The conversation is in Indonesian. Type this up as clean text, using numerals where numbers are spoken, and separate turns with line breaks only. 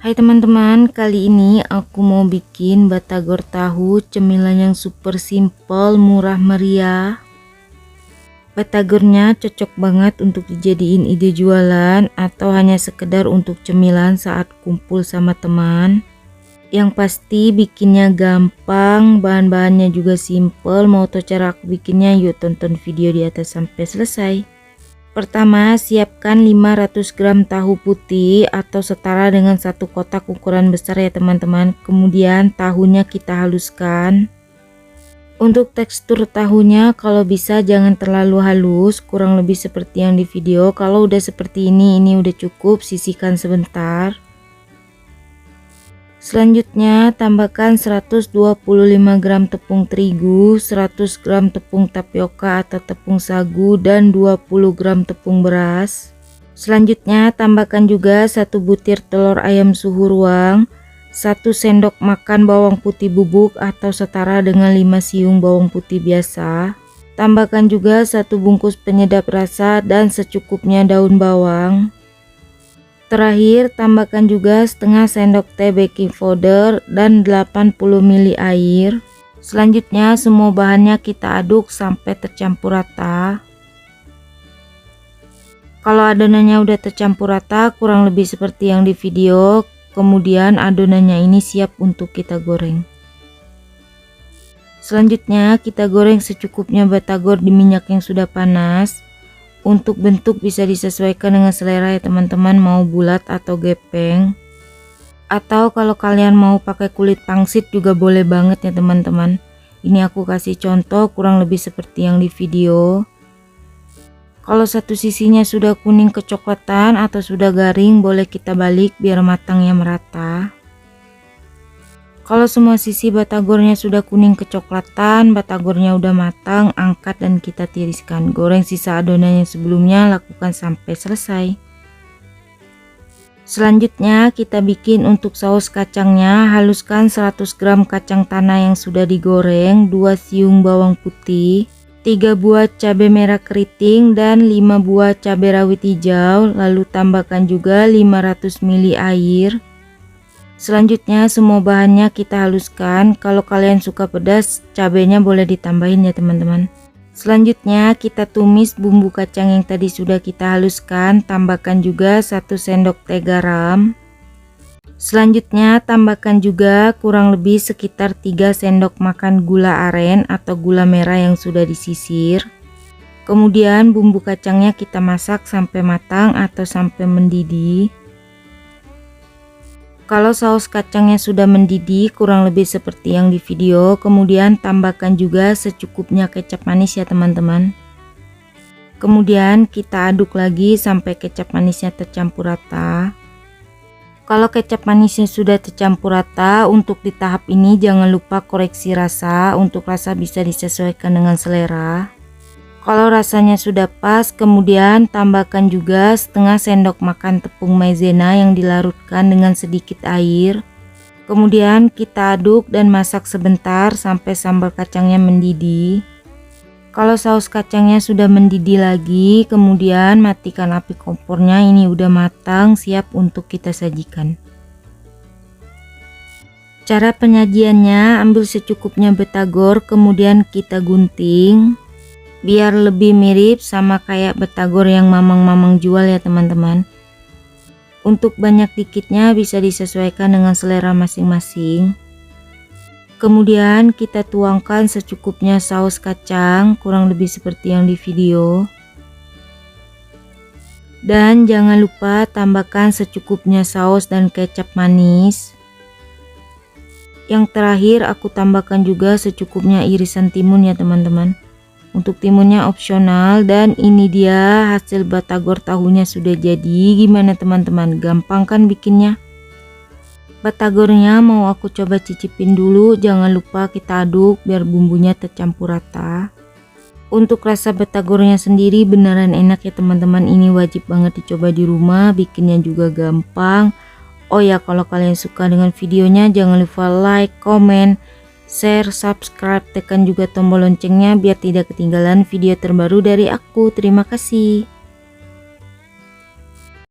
Hai teman-teman, kali ini aku mau bikin batagor tahu, cemilan yang super simple, murah meriah. Batagornya cocok banget untuk dijadiin ide jualan atau hanya sekedar untuk cemilan saat kumpul sama teman. Yang pasti bikinnya gampang, bahan-bahannya juga simple. Mau tahu cara aku bikinnya? Yuk tonton video di atas sampai selesai. Pertama, siapkan 500 gram tahu putih atau setara dengan satu kotak ukuran besar ya teman-teman. Kemudian tahunya kita haluskan. Untuk tekstur tahunya kalau bisa jangan terlalu halus, kurang lebih seperti yang di video. Kalau udah seperti ini udah cukup, sisihkan sebentar. Selanjutnya tambahkan 125 gram tepung terigu, 100 gram tepung tapioka atau tepung sagu, dan 20 gram tepung beras. Selanjutnya tambahkan juga 1 butir telur ayam suhu ruang, 1 sendok makan bawang putih bubuk atau setara dengan 5 siung bawang putih biasa. Tambahkan juga 1 bungkus penyedap rasa dan secukupnya daun bawang. Terakhir, tambahkan juga setengah sendok teh baking powder dan 80 ml air. Selanjutnya semua bahannya kita aduk sampai tercampur rata. Kalau adonannya udah tercampur rata, kurang lebih seperti yang di video, kemudian adonannya ini siap untuk kita goreng. Selanjutnya kita goreng secukupnya batagor di minyak yang sudah panas. Untuk bentuk bisa disesuaikan dengan selera ya teman-teman, mau bulat atau gepeng. Atau kalau kalian mau pakai kulit pangsit juga boleh banget ya teman-teman. Ini aku kasih contoh kurang lebih seperti yang di video. Kalau satu sisinya sudah kuning kecoklatan atau sudah garing, boleh kita balik biar matangnya merata. Kalau semua sisi batagornya sudah kuning kecoklatan, batagornya udah matang, angkat dan kita tiriskan. Goreng sisa adonan yang sebelumnya, lakukan sampai selesai. Selanjutnya kita bikin untuk saus kacangnya. Haluskan 100 gram kacang tanah yang sudah digoreng, 2 siung bawang putih, 3 buah cabai merah keriting, dan 5 buah cabai rawit hijau. Lalu tambahkan juga 500 ml air. Selanjutnya semua bahannya kita haluskan. Kalau kalian suka pedas, cabenya boleh ditambahin ya teman-teman. Selanjutnya kita tumis bumbu kacang yang tadi sudah kita haluskan. Tambahkan juga 1 sendok teh garam. Selanjutnya tambahkan juga kurang lebih sekitar 3 sendok makan gula aren atau gula merah yang sudah disisir. Kemudian bumbu kacangnya kita masak sampai matang atau sampai mendidih. Kalau saus kacangnya sudah mendidih kurang lebih seperti yang di video, kemudian tambahkan juga secukupnya kecap manis ya teman-teman. Kemudian kita aduk lagi sampai kecap manisnya tercampur rata. Kalau kecap manisnya sudah tercampur rata, untuk di tahap ini jangan lupa koreksi rasa. Untuk rasa bisa disesuaikan dengan selera. Kalau rasanya sudah pas, kemudian tambahkan juga setengah sendok makan tepung maizena yang dilarutkan dengan sedikit air. Kemudian kita aduk dan masak sebentar sampai sambal kacangnya mendidih. Kalau saus kacangnya sudah mendidih lagi, kemudian matikan api kompornya. Ini udah matang, siap untuk kita sajikan. Cara penyajiannya, ambil secukupnya batagor, kemudian kita gunting biar lebih mirip sama kayak batagor yang mamang-mamang jual ya teman-teman. Untuk banyak dikitnya bisa disesuaikan dengan selera masing-masing. Kemudian kita tuangkan secukupnya saus kacang, kurang lebih seperti yang di video. Dan jangan lupa tambahkan secukupnya saus dan kecap manis. Yang terakhir aku tambahkan juga secukupnya irisan timun ya teman-teman. Untuk timunnya opsional. Dan ini dia hasil batagor tahunya sudah jadi. Gimana teman-teman, gampang kan bikinnya? Batagornya mau aku coba cicipin dulu. Jangan lupa kita aduk biar bumbunya tercampur rata. Untuk rasa batagornya sendiri beneran enak ya teman-teman. Ini wajib banget dicoba di rumah, bikinnya juga gampang. Oh ya, kalau kalian suka dengan videonya jangan lupa like, comment, share, subscribe, tekan juga tombol loncengnya biar tidak ketinggalan video terbaru dari aku. Terima kasih.